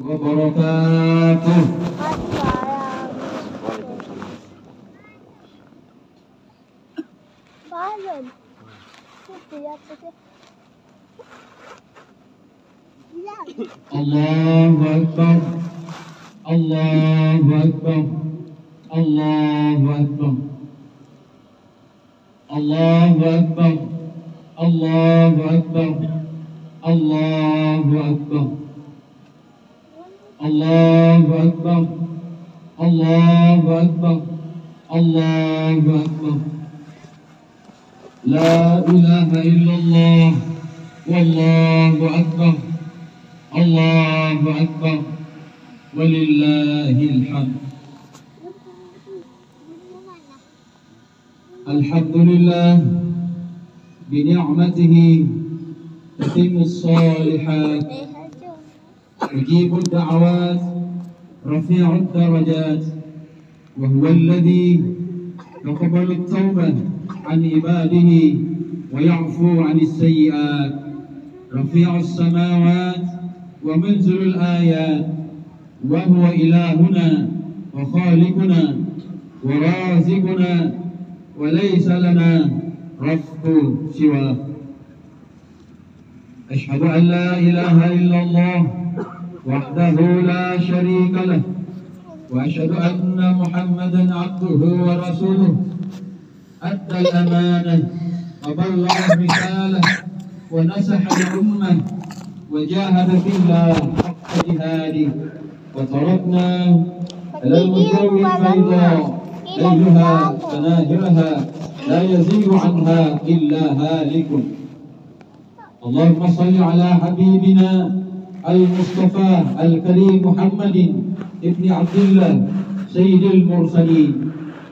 wabarakatuh. Allahu Akbar, Allahu Akbar, Allahu Akbar, Allahu Akbar, Allahu Akbar, Allahu Akbar, Allahu Akbar, Allahu Akbar, Allahu Akbar. La ilaha illallah, wallahu akbar, Allahu akbar, walillahil hamd. Alhamdulillah bi ni'matihi tatimmus shalihat, yujibud da'awat, rafi'ud darajat, wa huwa alladhi yaqbalut tawbah عن عباده ويعفو عن السيئات، رفيع السماوات ومنزل الآيات، وهو إلهنا وخالقنا ورازقنا وليس لنا رب سواه. أشهد أن لا إله إلا الله وحده لا شريك له، وأشهد أن محمدا عبده ورسوله، أدى الأمانة وبلغ الرسالة ونصح الأمة وجاهد في الله حق جهاده، وتركنا على الوجوه البيضاء ليلها كناهرها لا يزيغ عنها إلا هالك. اللهم صل على حبيبنا المصطفى الكريم محمد ابن عبد الله سيد المرسلين،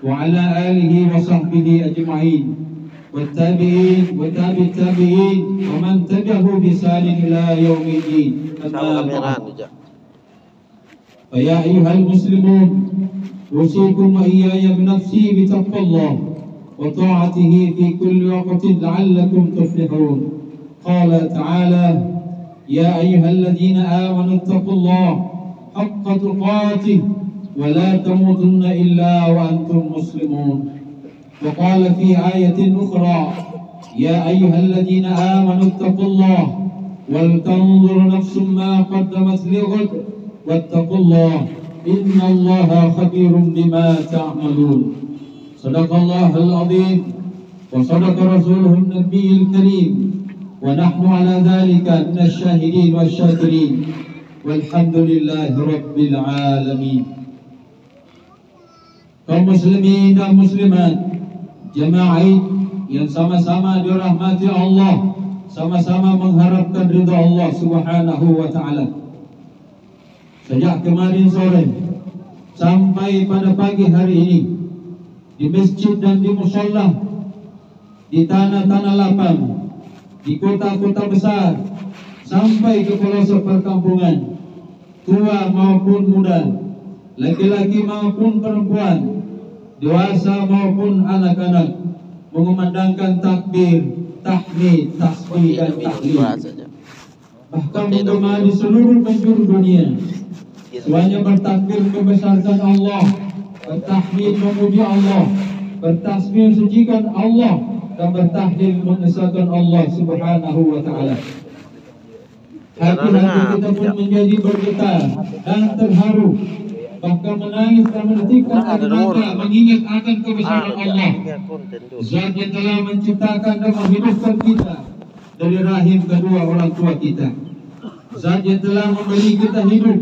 وعلى آله وصحبه أجمعين، والتابعين وتابع التابعين ومن تبعه بإحسان إلى يوم الدين. فيا أيها المسلمون، أوصيكم وإياي بنفسي بتقوى الله وطاعته في كل وقت لعلكم تفلحون. قال تعالى: يا أيها الذين آمنوا اتقوا الله حق تقاته ولا تموتن إلا وأنتم مسلمون. وقال في آية أخرى: يا أيها الذين آمنوا اتقوا الله ولتنظر نفس ما قدمت لغد واتقوا الله إن الله خبير بما تعملون. صدق الله العظيم وصدق رسوله النبي الكريم، ونحن على ذلك من الشاهدين والشاكرين، والحمد لله رب العالمين. Kaum muslimin dan muslimat, jemaah yang sama-sama dirahmati Allah, sama-sama mengharapkan ridha Allah Subhanahu wa taala. Sejak kemarin sore sampai pada pagi hari ini, di masjid dan di musholla, di tanah-tanah lapang, di kota-kota besar, sampai ke pelosok perkampungan, tua maupun muda, laki-laki maupun perempuan, dewasa maupun anak-anak, mengumandangkan takbir, tahmid, tasbih dan tahlil. Bahkan menggema di seluruh penjuru dunia, semuanya bertakbir membesarkan Allah, bertahmid memuji Allah, bertasbih sucikan Allah, dan bertahlil mengesahkan Allah Subhanahu wa taala. Hati-hati kita pun menjadi bergetar dan terharu, bahkan menangis dan menitikkan air mata mengingat akan kebesaran Allah, Zat yang telah menciptakan dan menghidupkan kita dari rahim kedua orang tua kita, Zat yang telah memberi kita hidup,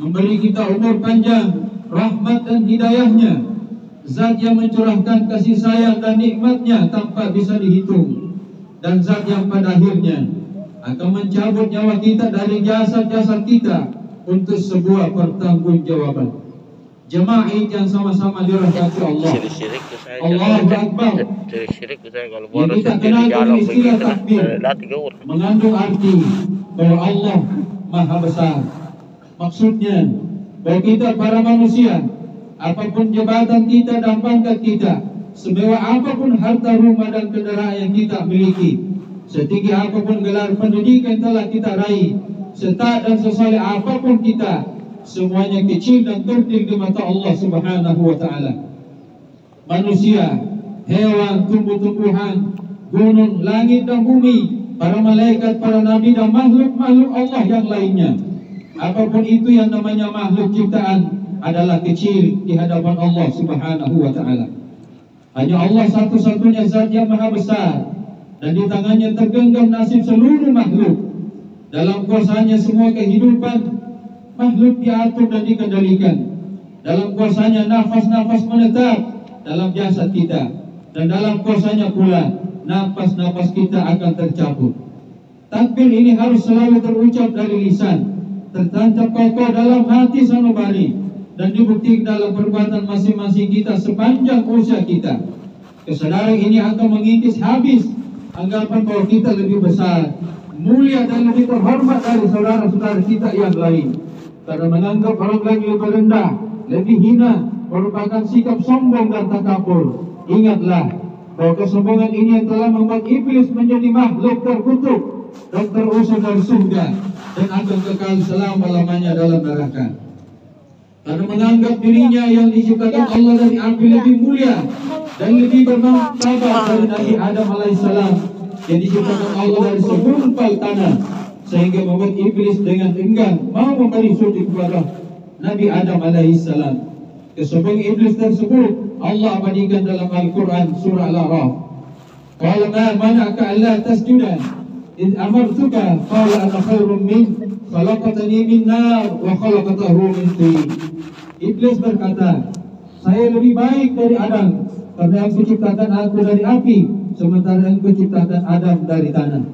memberi kita umur panjang, rahmat dan hidayahnya, Zat yang mencurahkan kasih sayang dan nikmatnya tanpa bisa dihitung, dan Zat yang pada akhirnya akan mencabut nyawa kita dari jasad-jasad kita untuk sebuah pertanggungjawaban. Jemaah yang sama-sama dirahmati Allah. Allahu Akbar. Yang kita kenal dengan istilah takbir mengandung arti bahwa Allah Maha Besar. Maksudnya bahwa kita para manusia, apapun jabatan kita dan pangkat kita, semewah apapun harta rumah dan kendaraan yang kita miliki, setinggi apapun gelar pendidikan telah kita raih, setaat dan sesoleh apapun kita, semuanya kecil dan kerdil di mata Allah Subhanahu wa Ta'ala. Manusia, hewan, tumbuh-tumbuhan, gunung, langit dan bumi, para malaikat, para nabi dan makhluk-makhluk Allah yang lainnya, apapun itu yang namanya makhluk ciptaan adalah kecil di hadapan Allah Subhanahu wa Ta'ala. Hanya Allah satu-satunya zat yang maha besar, dan di tangannya tergenggam nasib seluruh makhluk. Dalam kuasanya semua kehidupan makhluk diatur dan dikendalikan. Dalam kuasanya nafas-nafas menetap dalam jasad kita, dan dalam kuasanya pula nafas-nafas kita akan tercabut. Takbir ini harus selalu terucap dari lisan, tertancap kokoh dalam hati sanubari, dan dibuktikan dalam perbuatan masing-masing kita sepanjang usia kita. Kesadaran ini akan mengikis habis anggapan bahwa kita lebih besar, mulia dan lebih terhormat dari saudara-saudara kita yang lain. Karena menganggap orang lain lebih rendah, lebih hina, merupakan sikap sombong dan takabur. Ingatlah bahwa kesombongan ini yang telah membuat iblis menjadi makhluk terkutuk dan terusir dari surga, dan akan kekal selama-lamanya dalam neraka. Karena menganggap dirinya yang diciptakan Allah dan diambil lebih mulia dan lebih bermartabat dari Nabi Adam alaihissalam yang diciptakan Allah dari segumpal tanah, sehingga membuat iblis dengan enggan mau memberi sujud kepada Nabi Adam alaihissalam. Kesombongan iblis tersebut Allah abadikan dalam Al-Quran surah Al-A'raf. Qala ma mana'aka alla tasjuda id amartuka qala ana khairum min khalaqtani min nar wa khalaqtahu min tin. Iblis berkata, saya lebih baik dari Adam, karena Engkau ciptakan aku dari api, sementara Engkau ciptakan Adam dari tanah.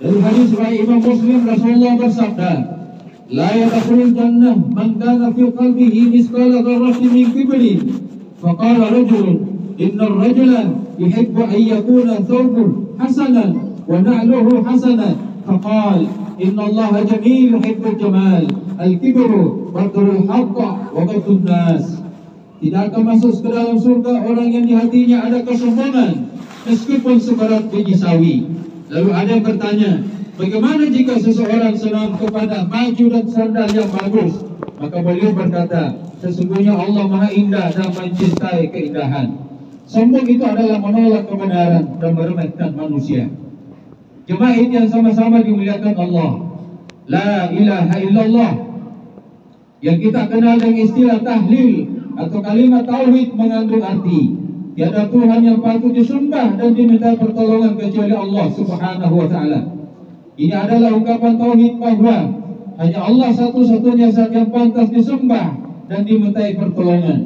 Dari hadis riwayat Imam Muslim, Rasulullah bersabda, la yadkhulul jannah man kana fi qalbihi mithqala dzarratin min kibrin. Faqala rajulun innar rajula yuhibbu an yakuna thawbuhu hasanan wa na'luhu hasanan. Faqala inna Allah jamil yuhibbul jamal. Al-kibru batrul haqqa wa batrul nas. Tidak akan masuk ke dalam surga orang yang di hatinya ada kesombongan, meskipun seberat biji sawi. Lalu ada yang bertanya, bagaimana jika seseorang senang kepada baju dan sandal yang bagus? Maka beliau berkata, sesungguhnya Allah maha indah dan mencintai keindahan. Sombong itu adalah menolak kebenaran dan meremehkan manusia. Jemaah yang sama-sama dimuliakan Allah, la ilaha illallah, yang kita kenal dengan istilah tahlil atau kalimat tauhid, mengandung arti tiada Tuhan yang patut disembah dan diminta pertolongan kecuali Allah Subhanahu wa Ta'ala. Ini adalah ungkapan tauhid bahwa hanya Allah satu-satunya zat yang pantas disembah dan dimintai pertolongan.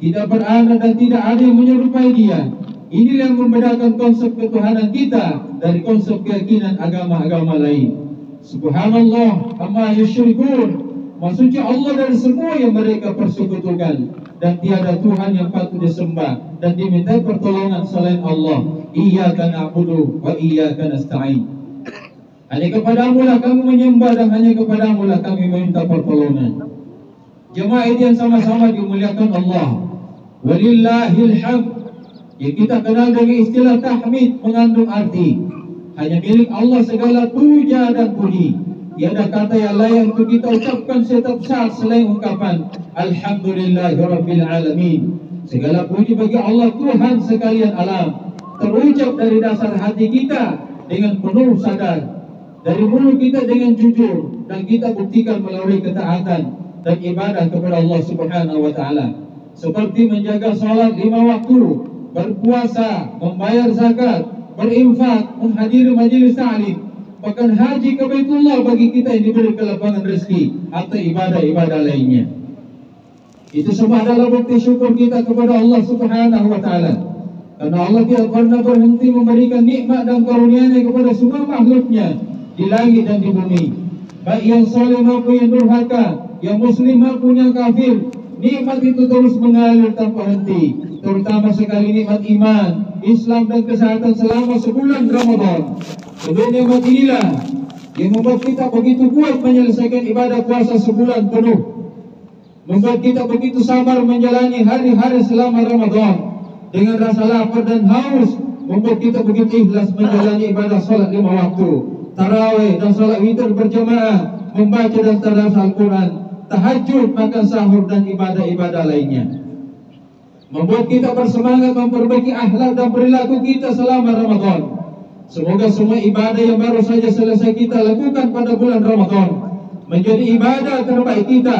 Tidak berada dan tidak ada yang menyerupai Dia. Inilah yang membedakan konsep ketuhanan kita dari konsep keyakinan agama-agama lain. Subhanallah amma yusyrikun. Maksudnya Allah dari semua yang mereka persekutukan, dan tiada Tuhan yang patut disembah dan dimintai pertolongan selain Allah. Iyyaka na'budu wa iyyaka nasta'in. Hanya kepadamu lah kami menyembah dan hanya kepadamu lah kami meminta pertolongan. Jemaah yang sama-sama dimuliakan Allah, walillahil hamd, yang kita kenal dengan istilah tahmid, mengandung arti hanya milik Allah segala puja dan puji. Tiada kata yang lain untuk kita ucapkan setiap saat selain ungkapan Alhamdulillahirabbil alamin. Segala puji bagi Allah Tuhan sekalian alam, terucap dari dasar hati kita dengan penuh sadar, dari mulut kita dengan jujur, dan kita buktikan melalui ketaatan dan ibadah kepada Allah Subhanahu wa Ta'ala, seperti menjaga salat 5 waktu, berpuasa, membayar zakat, berinfak, menghadiri majelis ta'lim, bahkan haji ke Baitullah bagi kita yang diberi kelapangan rezeki, atau ibadah-ibadah lainnya. Itu semua adalah bukti syukur kita kepada Allah Subhanahu wa Ta'ala, karena Allah tidak pernah berhenti memberikan nikmat dan karunia-Nya kepada semua makhluknya di langit dan di bumi, baik yang saleh maupun yang durhaka, yang muslim maupun yang kafir. Nikmat itu terus mengalir tanpa henti, terutama sekali nikmat iman, Islam dan kesehatan selama sebulan Ramadan. Kedua nikmat inilah yang membuat kita begitu kuat menyelesaikan ibadah puasa sebulan penuh, membuat kita begitu sabar menjalani hari-hari selama Ramadan dengan rasa lapar dan haus, membuat kita begitu ikhlas menjalani ibadah salat 5 waktu, tarawih dan salat witir berjamaah, membaca dan tadabbur Al-Quran, tahajud, makan sahur dan ibadah-ibadah lainnya. Membuat kita bersemangat memperbaiki akhlak dan perilaku kita selama Ramadan. Semoga semua ibadah yang baru saja selesai kita lakukan pada bulan Ramadan menjadi ibadah terbaik kita,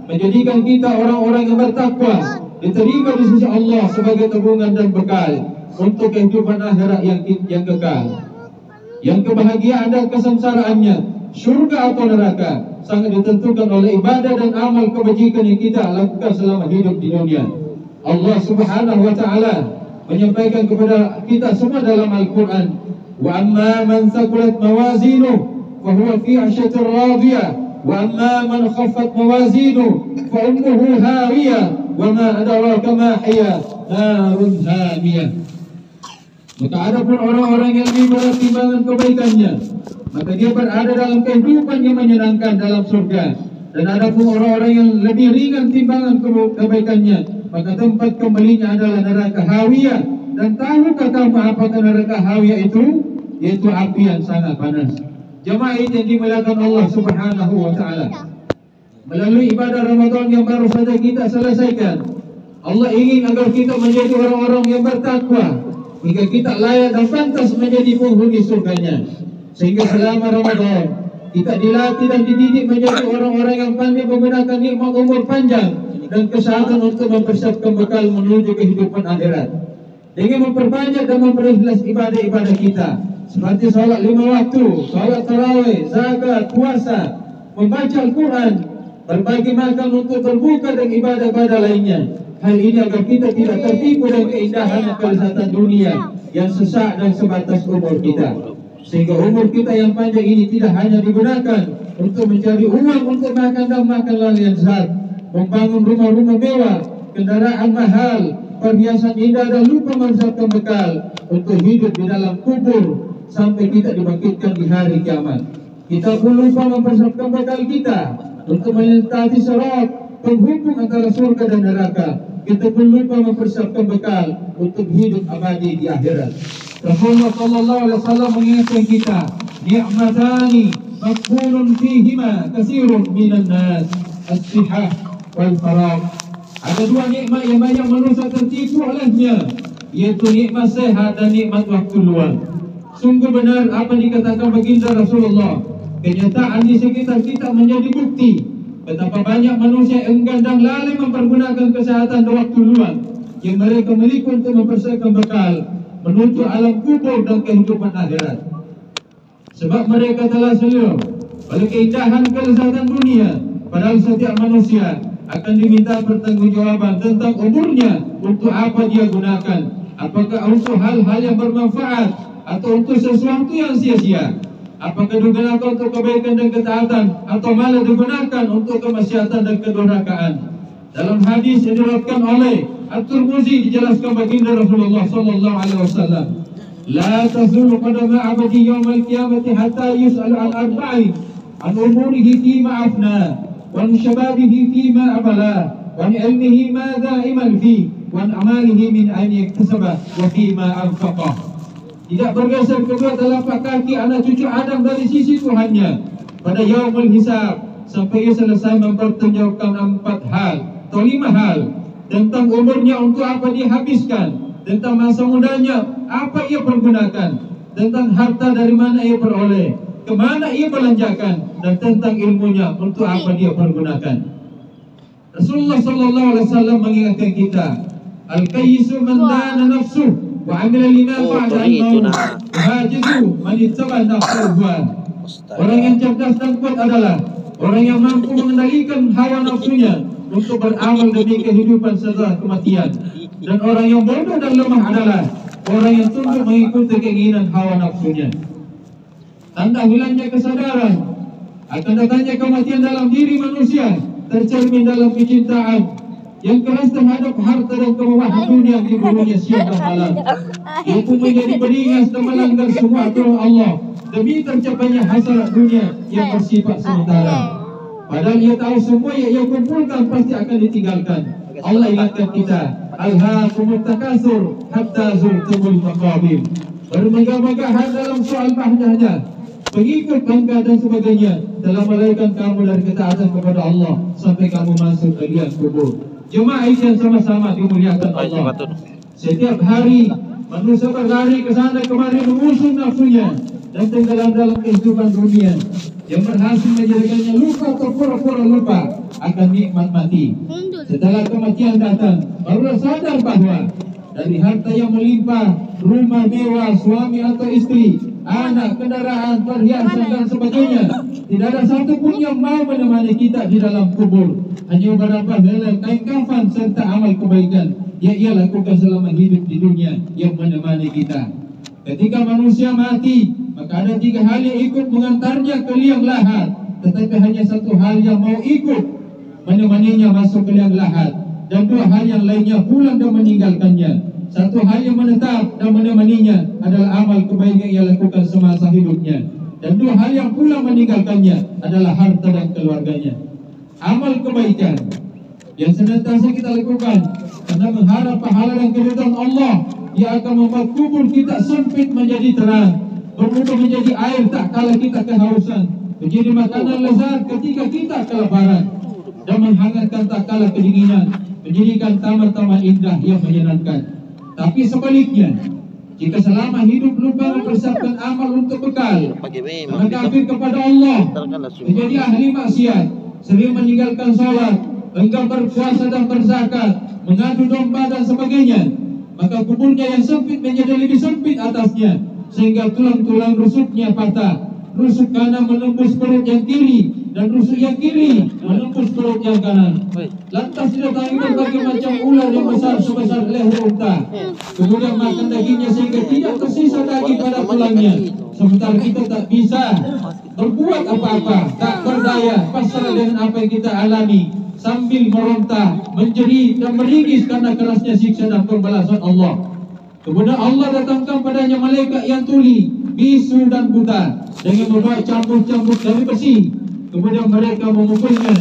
menjadikan kita orang-orang yang bertakwa, diterima di sisi Allah sebagai tabungan dan bekal untuk kehidupan akhirat yang kekal. Yang kebahagiaan dan kesengsaraannya, syurga atau neraka, sangat ditentukan oleh ibadah dan amal kebajikan yang kita lakukan selama hidup di dunia. Allah Subhanahu wa taala menyampaikan kepada kita semua dalam Al-Qur'an, "Wa amma man thaqulat mawazinuhu fa huwa fi 'ishatin radiyah, wa amma man khaffat mawazinuhu fa ummuhu hawiyah, wa ma adraka ma hiya narun hamiyah." Maka ada pun orang-orang yang lebih berat timbangan kebaikannya, maka dia berada dalam kehidupan yang menyenangkan dalam surga. Dan ada pun orang-orang yang lebih ringan timbangan kebaikannya, maka tempat kembalinya adalah neraka hawiyah. Dan tahukah kamu apakah neraka hawiyah itu? Yaitu api yang sangat panas. Jemaah yang dimuliakan Allah Subhanahu wa taala, melalui ibadah Ramadan yang baru saja kita selesaikan, Allah ingin agar kita menjadi orang-orang yang bertakwa hingga kita layak dan pantas menjadi penghuni surganya. Sehingga selama Ramadan kita dilatih dan dididik menjadi orang-orang yang pandai menggunakan nikmat umur panjang dan kesehatan untuk mempersiapkan bekal menuju kehidupan akhirat. Dengan memperbanyak dan memperjelas ibadah-ibadah kita, seperti salat 5 waktu, salat tarawih, zakat, puasa, membaca Al-Quran, berbagi makan untuk berbuka dan ibadah-ibadah lainnya. Hal ini agar kita tidak tertipu dengan keindahan dan kelezatan dunia yang sesak dan sebatas umur kita. Sehingga umur kita yang panjang ini tidak hanya digunakan untuk mencari uang untuk makan dan makan yang lezat, membangun rumah-rumah mewah, kendaraan mahal, perhiasan indah, dan lupa mempersiapkan bekal untuk hidup di dalam kubur sampai kita dibangkitkan di hari kiamat. Kita pun lupa mempersiapkan bekal kita untuk melintasi sirat penghubung antara surga dan neraka. Kita pun lupa mempersiapkan bekal untuk hidup abadi di akhirat. Rasulullah sallallahu alaihi wasallam mengingatkan kita, ni'matani maqbulun fihima katsirun minan nas, as-sihah wal faragh. Ada dua nikmat yang banyak manusia tertipu olehnya, yaitu nikmat sehat dan nikmat waktu luang. Sungguh benar apa dikatakan baginda Rasulullah, kenyataan di sekitar kita menjadi bukti betapa banyak manusia enggan dan lalai mempergunakan kesehatan dan waktu luang yang mereka miliki untuk mempersiapkan bekal menuju alam kubur dan kehidupan akhirat. Sebab mereka telah selera oleh keindahan kelezatan dunia, padahal setiap manusia akan diminta pertanggungjawaban tentang umurnya, untuk apa dia gunakan, apakah untuk hal-hal yang bermanfaat atau untuk sesuatu yang sia-sia. Apakah digunakan untuk kebaikan dan ketaatan, atau malah digunakan untuk kemaksiatan dan kedurhakaan. Dalam hadis yang diriwayatkan oleh At-Tirmizi dijelaskan baginda Rasulullah sallallahu alaihi wasallam, la tazulu qadama 'abdi yaumal qiyamati hatta yus'al an arba'in, an umurihi fima afna, wa an shababihi fima abala, wa an ilmihi madza imal fi, wa an amalihi min ayni iktasaba, wa fima anfaqa. Tidak bergeser kedua telapak kaki anak cucu Adam dari sisi Tuhannya pada yaumul hisab, sampai ia selesai mempertanggungjawabkan 4 hal atau 5 hal. Tentang umurnya, untuk apa dia habiskan, tentang masa mudanya, apa ia pergunakan, tentang harta dari mana ia peroleh, kemana ia belanjakan, dan tentang ilmunya, untuk apa dia pergunakan. Rasulullah sallallahu alaihi wasallam mengingatkan kita, al-qayyisu man dana nafsuh wa amila lima ba'da al-maut, hajizu man ittaba nafsuhu. Orang yang cerdas dan kuat adalah orang yang mampu mengendalikan hawa nafsunya untuk beramal demi kehidupan setelah kematian. Dan orang yang bodoh dan lemah adalah orang yang tunduk mengikuti keinginan hawa nafsunya. Tanda hilangnya kesadaran akan datangnya kematian dalam diri manusia tercermin dalam kecintaan yang keras terhadap harta dan kemewahan dunia yang dibunuhnya siang dan malam. Ia pun menjadi beringas dan melanggar semua aturan Allah demi tercapainya hasrat dunia yang bersifat sementara. Padahal ia tahu semua yang ia kumpulkan pasti akan ditinggalkan. Allah ingatkan kita, alhaakumut takatsur hatta zurtumul maqabir. Bermegah-megahan dalam soal bahdahnya, pengikut bangga dan sebagainya, telah melarikan kamu dari ketaatan kepada Allah sampai kamu masuk ke liang kubur. Jemaah yang sama-sama dimuliakan Allah. Setiap hari manusia berlari ke sana kemari mengusung nafsunya dan tenggelam dalam kehidupan dunia yang berhasil menjadikannya lupa atau pura-pura lupa akan nikmat mati. Setelah kematian datang, barulah sadar bahwa dari harta yang melimpah, rumah mewah, suami atau istri, anak, kendaraan, perhiasan dan sebagainya, tidak ada satupun yang mau menemani kita di dalam kubur. Hanya beberapa helai kain kafan serta amal kebaikan yang ia lakukan selama hidup di dunia yang menemani kita. Ketika manusia mati, maka ada 3 hal yang ikut mengantarnya ke liang lahat, tetapi hanya 1 hal yang mau ikut menemaninya masuk ke liang lahat, dan 2 hal yang lainnya pulang dan meninggalkannya. 1 hal yang menetap dan menemaninya adalah amal kebaikan yang ia lakukan semasa hidupnya, dan 2 hal yang pulang meninggalkannya adalah harta dan keluarganya. Amal kebaikan yang senantiasa kita lakukan karena mengharap pahala dan keridhaan Allah, ia akan membuat kubur kita sempit menjadi terang, berubah menjadi air tak kala kita kehausan, menjadi makanan lezat ketika kita kelaparan, dan menghangatkan tak kala kedinginan, menjadikan taman-taman indah yang menyenangkan. Tapi sebaliknya, jika selama hidup lupa mempersiapkan amal untuk bekal, maka kafir kepada Allah, menjadi ahli maksiat, sering meninggalkan salat, enggan berpuasa dan berzakat, mengadu domba dan sebagainya, maka kuburnya yang sempit menjadi lebih sempit atasnya, sehingga tulang-tulang rusuknya patah. Rusuk kanan menembus perut yang kiri, dan rusuk yang kiri menembus perut yang kanan. Lantas didatangi berbagai macam ular yang besar sebesar leher unta, kemudian makan dagingnya sehingga tidak tersisa daging pada tulangnya. Sementara kita tak bisa berbuat apa-apa, tak berdaya, pasrah dengan apa yang kita alami, sambil meronta, menjerit dan meringis karena kerasnya siksa dan pembalasan Allah. Kemudian Allah datangkan padanya malaikat yang tuli, bisu dan buta, dengan membawa cambuk-cambuk dari besi. Kemudian mereka memukulnya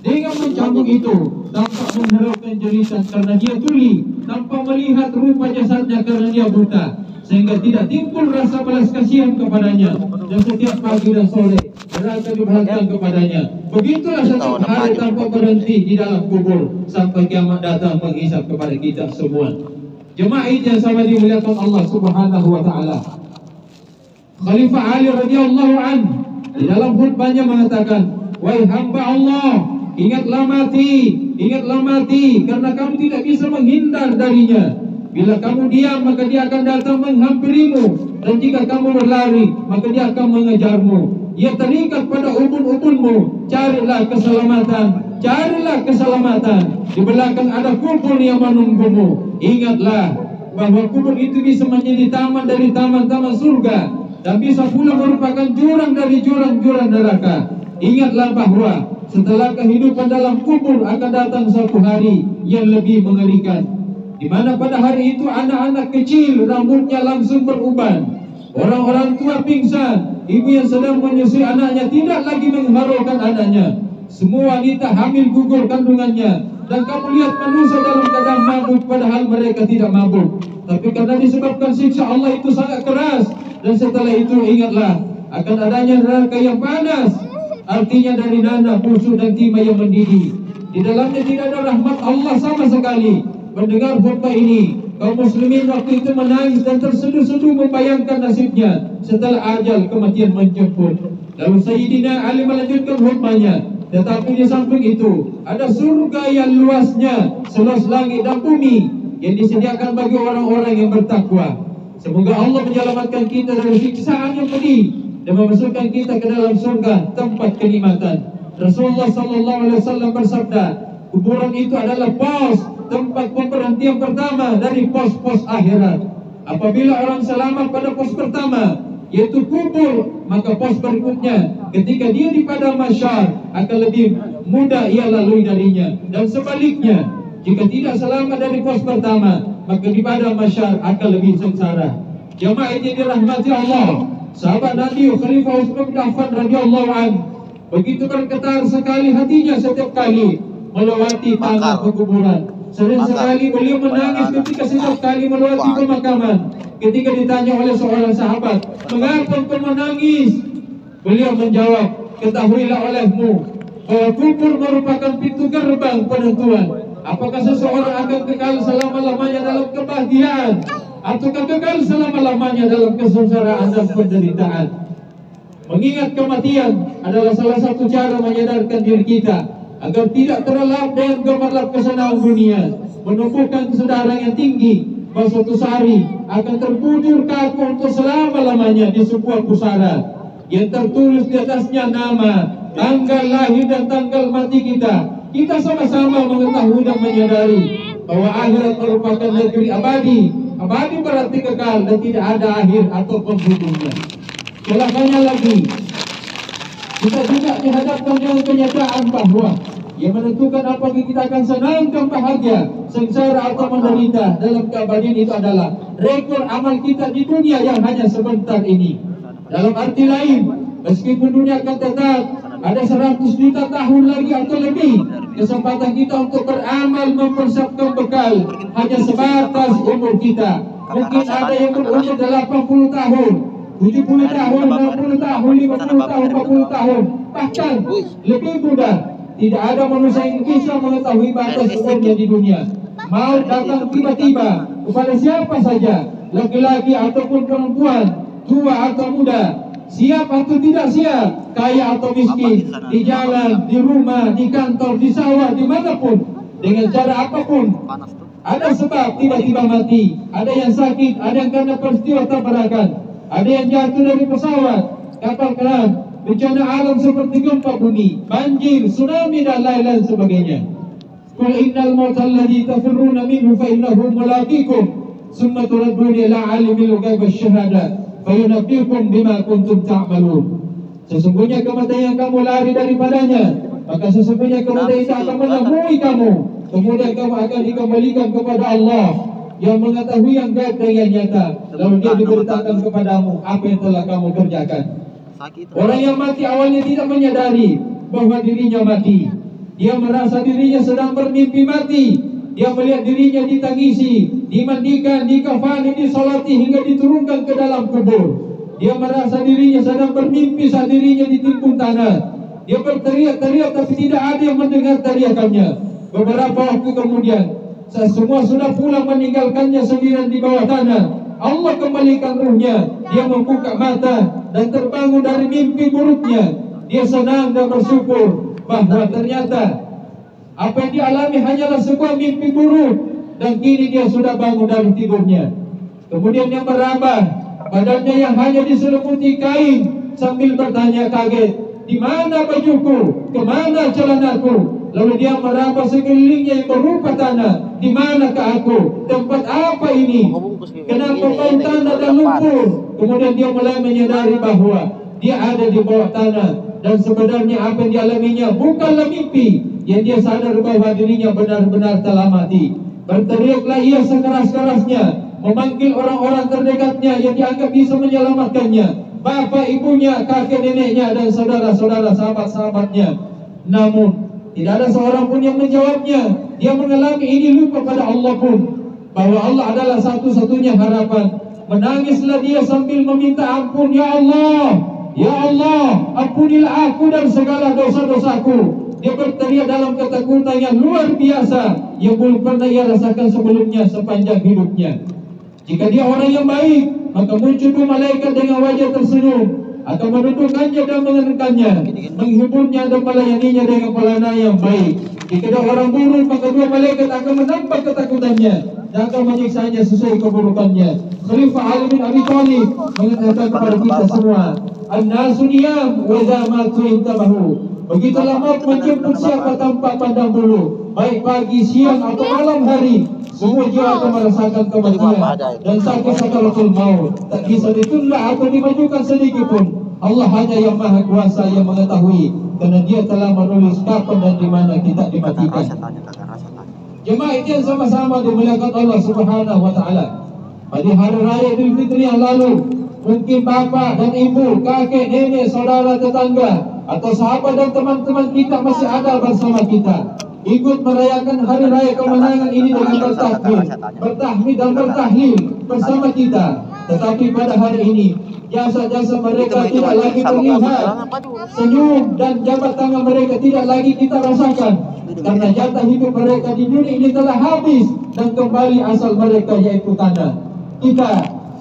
dengan mencambuk itu, tanpa mengharapkan jeritan karena dia tuli, tanpa melihat rupa jasadnya karena dia buta, sehingga tidak timbul rasa belas kasihan kepadanya. Dan setiap pagi dan sore neraka diberangkatkan kepadanya. Begitulah setiap hari tanpa berhenti di dalam kubur sampai kiamat datang menghisap kepada kita semua. Jemaah yang sama dimuliakan Allah Subhanahu wa taala. Khalifah Ali radhiyallahu an di dalam khutbahnya mengatakan, "Wahai hamba Allah, ingatlah mati karena kamu tidak bisa menghindar darinya. Bila kamu diam maka dia akan datang menghampirimu, dan jika kamu berlari maka dia akan mengejarmu. Ia terikat pada ubun-ubunmu. Carilah keselamatan. Di belakang ada kubur yang menunggumu. Ingatlah bahwa kubur itu bisa menjadi taman dari taman-taman surga, dan bisa pula merupakan jurang dari jurang-jurang neraka. Ingatlah bahwa setelah kehidupan dalam kubur akan datang suatu hari yang lebih mengerikan, di mana pada hari itu anak-anak kecil rambutnya langsung beruban, orang-orang tua pingsan, ibu yang sedang menyusui anaknya tidak lagi mengharaukan anaknya, semua wanita hamil gugur kandungannya, dan kamu lihat manusia dalam keadaan mabuk padahal mereka tidak mabuk, tapi karena disebabkan siksa Allah itu sangat keras. Dan setelah itu ingatlah akan adanya neraka yang panas, artinya dari nanah, busuk dan timah yang mendidih. Di dalamnya tidak ada rahmat Allah sama sekali. Mendengar khutbah ini, kaum muslimin waktu itu menangis dan terseduh-seduh membayangkan nasibnya setelah ajal kematian menjemput. Lalu Sayyidina Ali melanjutkan khutbahnya, tetapi di samping itu ada surga yang luasnya seluas langit dan bumi yang disediakan bagi orang-orang yang bertakwa. Semoga Allah menyelamatkan kita dari siksaan yang pedih dan memasukkan kita ke dalam surga, tempat kenikmatan. Rasulullah SAW bersabda, kuburan itu adalah pos, tempat pemberhentian pertama dari pos-pos akhirat. Apabila orang selamat pada pos pertama, yaitu kubur, maka pos berikutnya ketika dia di padang mahsyar akan lebih mudah ia lalui darinya. Dan sebaliknya, jika tidak selamat dari pos pertama, maka di padang mahsyar akan lebih sengsara. Jemaah ini dirahmati Allah. Sahabat Nabi Khalifah Utsman bin Affan radhiyallahu anhu begitu bergetar sekali hatinya setiap kali melewati tanah pekuburan. Sering sekali beliau menangis ketika setiap kali melewati pemakaman. Ketika ditanya oleh seorang sahabat, "Mengapa engkau menangis?" Beliau menjawab, ketahuilah olehmu bahwa kubur merupakan pintu gerbang penentuan apakah seseorang akan kekal selama-lamanya dalam kebahagiaan ataukah kekal selama-lamanya dalam kesengsaraan dan penderitaan. Mengingat kematian adalah salah satu cara menyadarkan diri kita agar tidak terlelap dengan gemerlap kesenangan dunia, menumbuhkan kesadaran yang tinggi bahwa suatu hari akan terbujur kaku untuk selama-lamanya di sebuah pusara yang tertulis di atasnya nama, tanggal lahir dan tanggal mati kita. Kita sama-sama mengetahui dan menyadari bahwa akhirat merupakan negeri abadi. Abadi berarti kekal dan tidak ada akhir atau penghujungnya. Celakanya lagi, kita juga dihadapkan dengan kenyataan bahwa yang menentukan apakah kita akan senang dan bahagia, sengsara atau menderita dalam keabadian itu adalah rekor amal kita di dunia yang hanya sebentar ini. Dalam arti lain, meskipun dunia akan tetap ada 100 juta tahun lagi atau lebih, kesempatan kita untuk beramal mempersiapkan bekal hanya sebatas umur kita. Mungkin ada yang berumur 80 tahun, 70 tahun, 60 tahun, 50 tahun, 40 tahun, bahkan lebih muda. Tidak ada manusia yang bisa mengetahui batas umurnya di dunia. Maut datang tiba-tiba kepada siapa saja, laki-laki ataupun perempuan, tua atau muda, siap atau tidak siap, kaya atau miskin, di jalan, di rumah, di kantor, di sawah, dimanapun, dengan cara apapun. Ada sebab tiba-tiba mati, ada yang sakit, ada yang karena peristiwa tabrakan, ada yang jatuh dari pesawat, kapal keram, bencana alam seperti gempa bumi, banjir, tsunami dan lain-lain sebagainya. Qul innal mauta alladhi tafirruna minhu fa innahu mulaqikum summa turadduna ila alimil ghaibi wasyahada fayunabbiukum bima kuntum ta'malun. Sesungguhnya kematian yang kamu lari daripadanya, maka sesungguhnya kematian itu akan menemui kamu. Kemudian kamu akan dikembalikan kepada Allah yang mengetahui yang gaib dan yang nyata. Lalu dia diberitakan kepadamu apa yang telah kamu kerjakan. Orang yang mati awalnya tidak menyadari bahwa dirinya mati. Dia merasa dirinya sedang bermimpi mati. Dia melihat dirinya ditangisi, dimandikan, dikafani, disolati hingga diturunkan ke dalam kubur. Dia merasa dirinya sedang bermimpi saat dirinya ditimbun tanah. Dia berteriak-teriak tapi tidak ada yang mendengar teriakannya. Beberapa waktu kemudian, semua sudah pulang meninggalkannya sendirian di bawah tanah. Allah kembalikan ruhnya. Dia membuka mata dan terbangun dari mimpi buruknya. Dia senang dan bersyukur bahwa ternyata apa yang dialami hanyalah sebuah mimpi buruk, dan kini dia sudah bangun dari tidurnya. Kemudian dia meraba badannya yang hanya diselimuti kain sambil bertanya kaget, di mana bajuku, kemana celanaku? Lalu dia meraba sekelilingnya yang berupa tanah, di manakah aku? Tempat apa ini? Kenapa bau tanah dan lumpur? Kemudian dia mulai menyadari bahwa dia ada di bawah tanah, dan sebenarnya apa yang dialaminya bukanlah mimpi. Yang dia sadar bahwa dirinya benar-benar telah mati. Berteriaklah ia sekeras-kerasnya, memanggil orang-orang terdekatnya yang dianggap bisa menyelamatkannya, bapak, ibunya, kakek, neneknya, dan saudara-saudara, sahabat-sahabatnya. Namun tidak ada seorang pun yang menjawabnya. Dia mengalami ini lupa pada Allah pun, bahwa Allah adalah satu-satunya harapan. Menangislah dia sambil meminta ampun, ya Allah, ya Allah, ampunilah aku dan segala dosa-dosaku. Dia berteriak dalam ketakutan yang luar biasa yang belum pernah ia rasakan sebelumnya sepanjang hidupnya. Jika dia orang yang baik, maka muncul dua malaikat dengan wajah tersenyum akan menundukkannya dan mengenakannya, menghiburnya dan melayaninya dengan pelayanan yang baik. Jika dia orang buruk, maka dua malaikat akan menambah ketakutannya dan akan menyiksanya sesuai keburukannya. Khalifah Ali bin Abi Thalib mengatakan kepada kita semua, an-nasu niyam wa idza matu intabahu. Begitulah maut menjemput siapa tanpa pandang bulu, baik pagi, siang atau malam hari. Semua jiwa akan merasakan kematian dan sakit sakaratul maut. Tak bisa ditunda atau dimajukan sedikit pun. Allah hanya yang maha kuasa yang mengetahui, karena dia telah menulis kapan dan di mana kita dimatikan. Jemaah itu yang sama-sama dimuliakan Allah Subhanahu wa taala. Pada hari raya Idul Fitri yang lalu, mungkin bapak dan ibu, kakek, nenek, saudara, tetangga, atau sahabat dan teman-teman kita masih ada bersama kita, ikut merayakan hari raya kemenangan ini dengan bertakbir, bertahmid dan bertahlil bersama kita. Tetapi pada hari ini Jasa-jasa mereka tidak lagi terlihat. Senyum dan jabat tangan mereka tidak lagi kita rasakan. Karena jatah hidup mereka di dunia ini telah habis. Dan kembali asal mereka yaitu tanah. Kita,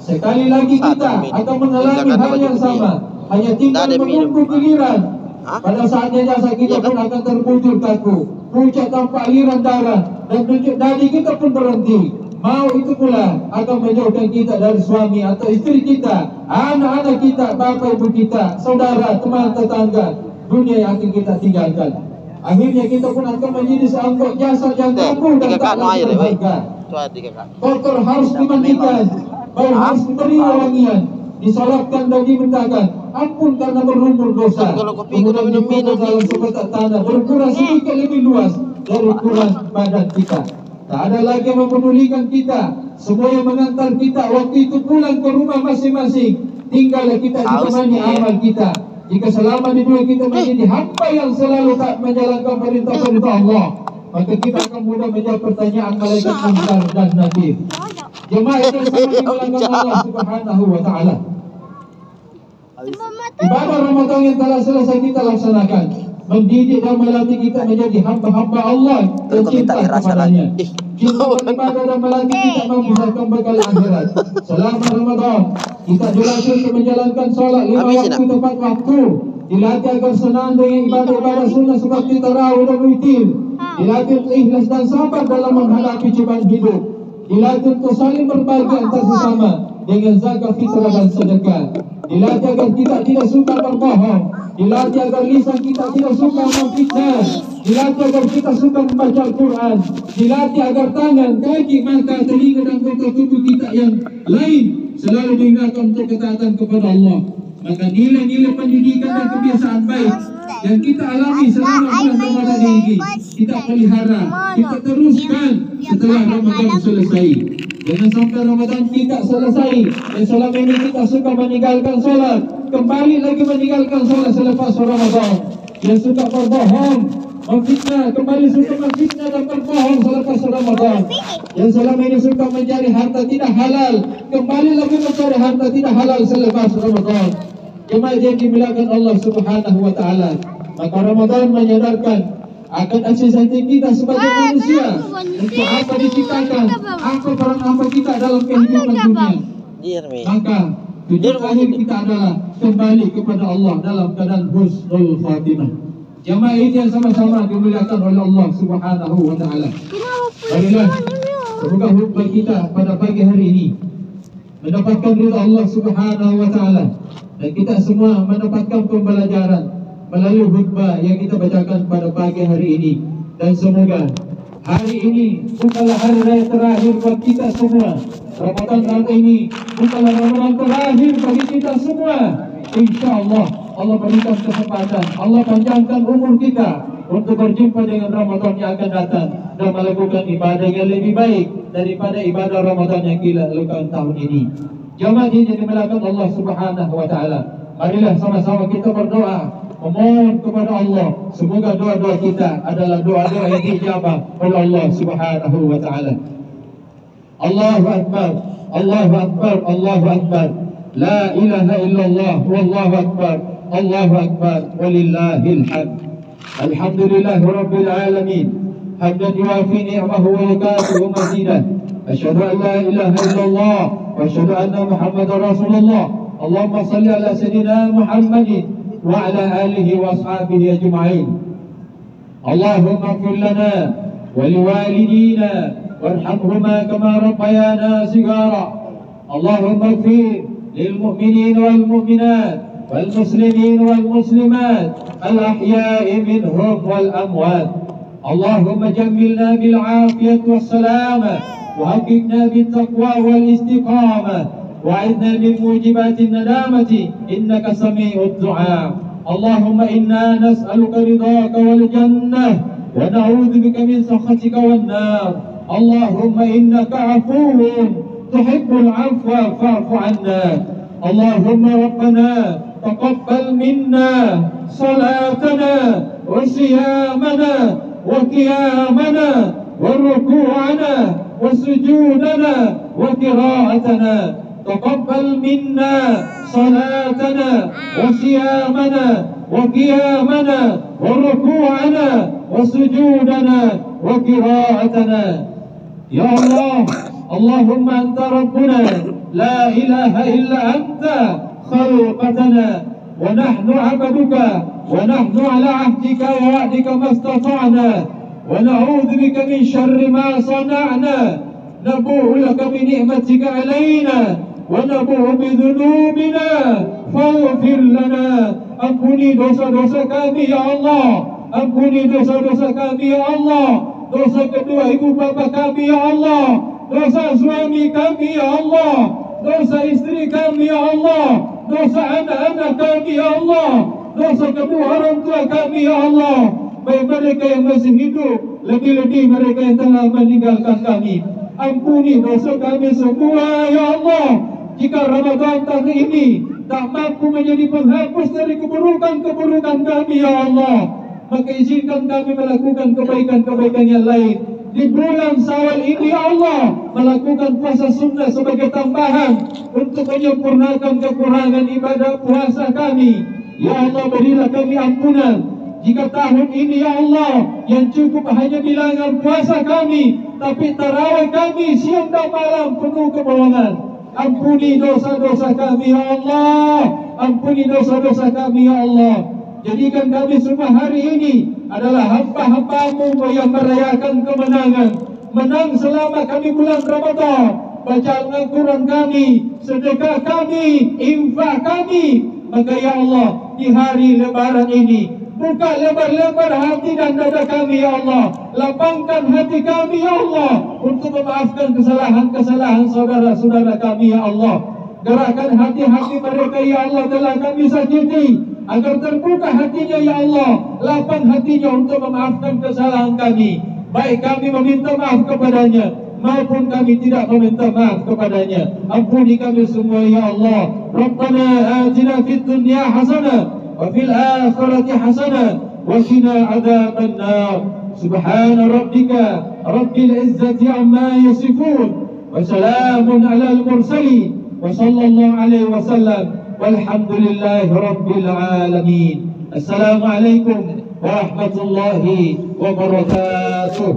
sekali lagi kita akan mengalami hal yang sama. Hanya tinggal menunggu giliran. Pada saatnya jasa kita pun akan terbujur kaku. Pucat tanpa aliran darah. Dan tunjuk dadi kita pun berhenti. Mau itu pula akan menjauhkan kita dari suami atau istri kita, anak-anak kita, bapak ibu kita, saudara, teman tetangga, dunia yang akan kita tinggalkan. Akhirnya kita pun akan menjadi seangkut jasa yang rapuh dan tak lagi berharga. Kotor harus dimandikan, bau harus diberi wangian, disolatkan dan dimintakan ampun karena berumur dosa. Kemudian dipukul dalam sepetak tanah berukuran sedikit lebih luas dari ukuran badan kita. Tak ada lagi yang mempedulikan kita. Semua yang mengantar kita waktu itu pulang ke rumah masing-masing. Tinggallah kita ditemani amal kita. Jika selama di dunia kita menjadi hamba yang selalu tak menjalankan perintah-perintah Allah, maka kita akan mudah menjawab pertanyaan malaikat munkar dan nakir. Jemaah yang sama dimulakan Allah Subhanahu wa taala. Ibadah Ramadan yang telah selesai kita laksanakan, mendidik dan melatih kita menjadi hamba-hamba Allah dan cinta kepadanya. Kita beribadah dan melatih kita membesarkan bekal akhirat. Selama Ramadan, kita dilatih untuk menjalankan sholat 5 waktu tepat waktu. Dilatih agar senang dengan ibadah-ibadah sunnah seperti tarawih dan witir. Dilatih untuk ikhlas dan sabar dalam menghadapi cobaan hidup. Dilatih untuk saling berbagi antar sesama dengan zakat, fitrah dan sedekah. Dilatih agar kita tidak suka berbohong. Dilatih agar lisan kita tidak suka memfitnah. Dilatih agar kita suka membaca Al-Quran. Dilatih agar tangan, kaki, mata, telinga dan anggota tubuh kita yang lain selalu diingatkan untuk ketaatan kepada Allah. Maka nilai-nilai pendidikan dan kebiasaan baik yang kita alami selama bulan Ramadan ini kita pelihara, kita teruskan setelah Ramadan selesai. Jangan sampai Ramadan kita selesai dan selama ini kita suka meninggalkan sholat, kembali lagi meninggalkan sholat selepas Ramadan. Yang suka berbohong, memfitnah, kembali suka memfitnah dan berbohong selepas Ramadan. Yang selama ini suka mencari harta tidak halal, kembali lagi mencari harta tidak halal selepas Ramadan. Jemaah yang dimuliakan Allah Subhanahu wa taala, maka Ramadan menyadarkan akan eksistensi kita sebagai manusia. Untuk apa diciptakan, apa peran apa kita dalam kehidupan dunia. Maka tujuan akhir kita adalah kembali kepada Allah dalam keadaan husnul khatimah. Jemaah ini yang sama-sama dimuliakan oleh Allah Subhanahu wa taala. Marilah semoga khutbah kita pada pagi hari ini mendapatkan ridha Allah Subhanahu wa taala dan kita semua mendapatkan pembelajaran melalui khutbah yang kita bacakan pada pagi hari ini. Dan semoga hari ini bukanlah hari raya terakhir bagi kita semua. Ramadan tahun ini bukanlah Ramadan terakhir bagi kita semua. InsyaAllah Allah berikan kesempatan, Allah panjangkan umur kita untuk berjumpa dengan Ramadan yang akan datang dan melakukan ibadah yang lebih baik daripada ibadah Ramadan yang kita lakukan tahun ini. Jemaah yang dimulakan Allah Subhanahu wa taala, marilah sama-sama kita berdoa, memohon kepada Allah semoga doa-doa kita adalah doa-doa yang dijabah oleh Allah Subhanahu wa taala. Allahu akbar, Allahu akbar, Allahu akbar. La ilaha illallah, wallahu akbar, Allahu akbar, walillahil hamd. Alhamdulillahi rabbil alamin. Hamdan yuafi ni'amahu wa yukafi'u mazidah. Asyhadu an la ilaha illallah wa asyhadu anna Muhammadar Rasulullah. Allahumma salli ala sayyidina Muhammadin wa ala alihi wa ashabihi ajma'in. Allahumma ighfir lana wa liwalidina warhamhuma kama rabbayana sigara. Allahumma ighfir للمؤمنين والمؤمنات والمسلمين والمسلمات الأحياء منهم والأموات. اللهم جملنا بالعافية والسلامة وحققنا بالتقوى والاستقامة وأعذنا من موجبات الندامة إنك سميع الدعاء. اللهم إنا نسألك رضاك والجنة ونعوذ بك من سخطك والنار. اللهم إنك عفو تحب العفو فاعف عنا. اللهم ربنا تقبل منا صلاتنا وصيامنا وقيامنا وركوعنا وسجودنا وقراءتنا. تقبل منا صلاتنا وصيامنا وقيامنا وركوعنا وسجودنا وقراءتنا. يا الله، اللهم أنت ربنا لا إله إلا أنت خلقتنا ونحن عبدك ونحن على عهدك ووعدك ما استطعنا ونعوذ بك من شر ما صنعنا نبوء لك بنعمتك علينا ونبوء بذنوبنا فاغفر لنا. Ampuni dosa-dosa kami ya Allah, ampuni dosa-dosa kami ya Allah, dosa kedua ibu bapa kami ya Allah, dosa suami kami ya Allah, dosa istri kami ya Allah, dosa anak-anak kami ya Allah, dosa kedua orang tua kami ya Allah, baik mereka yang masih hidup, lebih-lebih mereka yang telah meninggalkan kami. Ampuni dosa kami semua ya Allah. Jika Ramadan tahun ini tak mampu menjadi penghapus dari keburukan-keburukan kami ya Allah, maka izinkan kami melakukan kebaikan-kebaikan yang lain di bulan Syawal ini ya Allah, melakukan puasa sunnah sebagai tambahan untuk menyempurnakan kekurangan ibadah puasa kami. Ya Allah, berilah kami ampunan jika tahun ini ya Allah yang cukup hanya bilangan puasa kami, tapi tarawih kami siang dan malam penuh kebohongan. Ampuni dosa-dosa kami ya Allah, ampuni dosa-dosa kami ya Allah. Jadikan kami semua hari ini adalah hamba-hamba-Mu yang merayakan kemenangan, menang selama kami bulan Ramadan. Bacaan Al-Quran kami, sedekah kami, infak kami. Maka ya Allah, di hari lebaran ini buka lebar-lebar hati dan dada kami ya Allah, lapangkan hati kami ya Allah untuk memaafkan kesalahan-kesalahan saudara-saudara kami ya Allah. Gerakkan hati-hati mereka ya Allah telah kami sakiti, agar terbuka hatinya ya Allah, lapang hatinya untuk memaafkan kesalahan kami, baik kami meminta maaf kepadanya maupun kami tidak meminta maaf kepadanya. Ampuni kami semua ya Allah. Rabbana atina fid dunya hasanah wa fil akhirati hasanah wa qina adzaban nar. Subhana rabbika rabbil izzati amma yasifun wa salamun alal mursalin wa sallallahu alaihi wasallam walhamdulillahi rabbil alamin. Assalamualaikum warahmatullahi wabarakatuh.